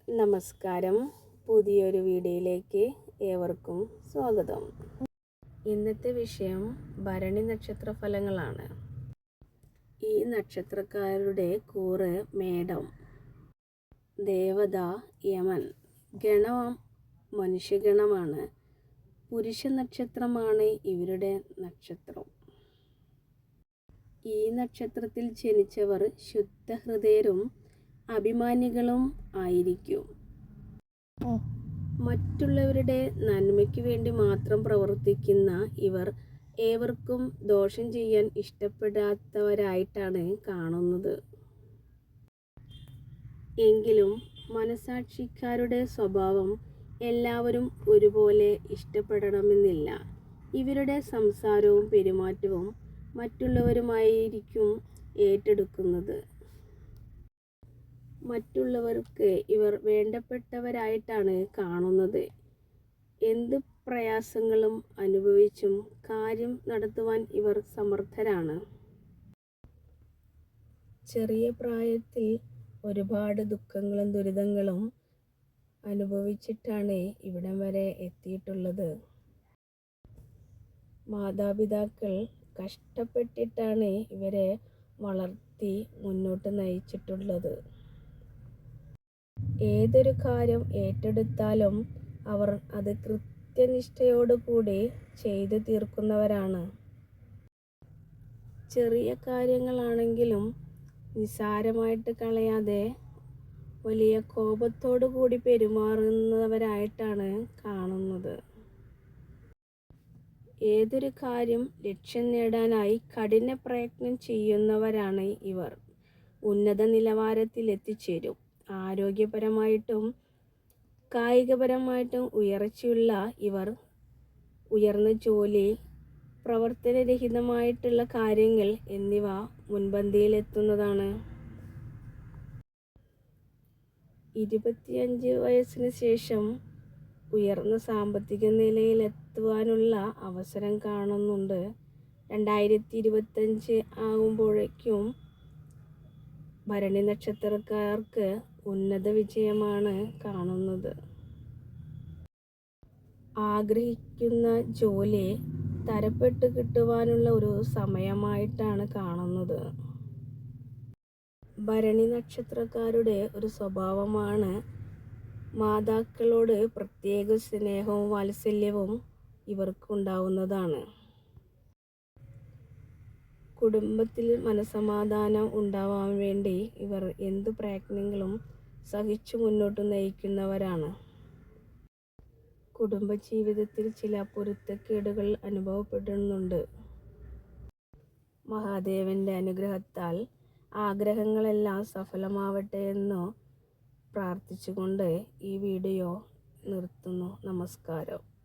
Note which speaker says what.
Speaker 1: നമസ്കാരം. പുതിയൊരു വീഡിയോയിലേക്ക് ഏവർക്കും സ്വാഗതം. ഇന്നത്തെ വിഷയം ഭരണി നക്ഷത്ര ഫലങ്ങളാണ്. ഈ നക്ഷത്രക്കാരുടെ കൂറ് മേടം, ദേവത യമൻ, ഗണം മനുഷ്യഗണമാണ്. പുരുഷ നക്ഷത്രമാണ് ഇവരുടെ നക്ഷത്രം. ഈ നക്ഷത്രത്തിൽ ജനിച്ചവർ ശുദ്ധഹൃദയരും അഭിമാനികളും ആയിരിക്കും. മറ്റുള്ളവരുടെ നന്മയ്ക്ക് വേണ്ടി മാത്രം പ്രവർത്തിക്കുന്ന ഇവർ ഏവർക്കും ദോഷം ചെയ്യാൻ ഇഷ്ടപ്പെടാത്തവരായിട്ടാണ് കാണുന്നത്. എങ്കിലും മനസാക്ഷിക്കാരുടെ സ്വഭാവം എല്ലാവരും ഒരുപോലെ ഇഷ്ടപ്പെടണമെന്നില്ല. ഇവരുടെ സംസാരവും പെരുമാറ്റവും മറ്റുള്ളവരുമായിരിക്കും ഏറ്റെടുക്കുന്നത്. മറ്റുള്ളവർക്ക് ഇവർ വേണ്ടപ്പെട്ടവരായിട്ടാണ് കാണുന്നത്. എന്ത് പ്രയാസങ്ങളും അനുഭവിച്ചും കാര്യം നടത്തുവാൻ ഇവർ സമർത്ഥരാണ്. ചെറിയ പ്രായത്തിൽ ഒരുപാട് ദുഃഖങ്ങളും ദുരിതങ്ങളും അനുഭവിച്ചിട്ടാണ് ഇവിടം വരെ എത്തിയിട്ടുള്ളത്. മാതാപിതാക്കൾ കഷ്ടപ്പെട്ടിട്ടാണ് ഇവരെ വളർത്തി മുന്നോട്ട് നയിച്ചിട്ടുള്ളത്. ഏതൊരു കാര്യം ഏറ്റെടുത്താലും അവർ അത് കൃത്യനിഷ്ഠയോടുകൂടി ചെയ്തു തീർക്കുന്നവരാണ്. ചെറിയ കാര്യങ്ങളാണെങ്കിലും നിസ്സാരമായിട്ട് കളയാതെ വലിയ കോപത്തോടു കൂടി പെരുമാറുന്നവരായിട്ടാണ് കാണുന്നത്. ഏതൊരു കാര്യം ലക്ഷ്യം നേടാനായി കഠിന പ്രയത്നം ചെയ്യുന്നവരാണ് ഇവർ. ഉന്നത നിലവാരത്തിൽ എത്തിച്ചേരും. ആരോഗ്യപരമായിട്ടും കായികപരമായിട്ടും ഉയർച്ചയുള്ള ഇവർ ഉയർന്ന ജോലി, പ്രവർത്തനരഹിതമായിട്ടുള്ള കാര്യങ്ങൾ എന്നിവ മുൻപന്തിയിലെത്തുന്നതാണ്. 25 വയസ്സിന് ശേഷം ഉയർന്ന സാമ്പത്തിക നിലയിലെത്തുവാനുള്ള അവസരം കാണുന്നുണ്ട്. 2025 ആകുമ്പോഴേക്കും ഭരണി നക്ഷത്രക്കാർക്ക് ഉന്നത വിജയമാണ് കാണുന്നത്. ആഗ്രഹിക്കുന്ന ജോലി തരപ്പെട്ടു കിട്ടുവാനുള്ള ഒരു സമയമായിട്ടാണ് കാണുന്നത്. ഭരണി നക്ഷത്രക്കാരുടെ ഒരു സ്വഭാവമാണ് മാതാക്കളോട് പ്രത്യേക സ്നേഹവും വാത്സല്യവും ഇവർക്കുണ്ടാവുന്നതാണ്. കുടുംബത്തിൽ മനസമാധാനം ഉണ്ടാവാൻ വേണ്ടി ഇവർ എന്തു പ്രയത്നങ്ങളും സഹിച്ചു മുന്നോട്ട് നയിക്കുന്നവരാണ്. കുടുംബജീവിതത്തിൽ ചില പൊരുത്തക്കേടുകൾ അനുഭവപ്പെടുന്നുണ്ട്. മഹാദേവന്റെ അനുഗ്രഹത്താൽ ആഗ്രഹങ്ങളെല്ലാം സഫലമാവട്ടെ എന്ന് പ്രാർത്ഥിച്ചുകൊണ്ട് ഈ വീഡിയോ നിർത്തുന്നു. നമസ്കാരം.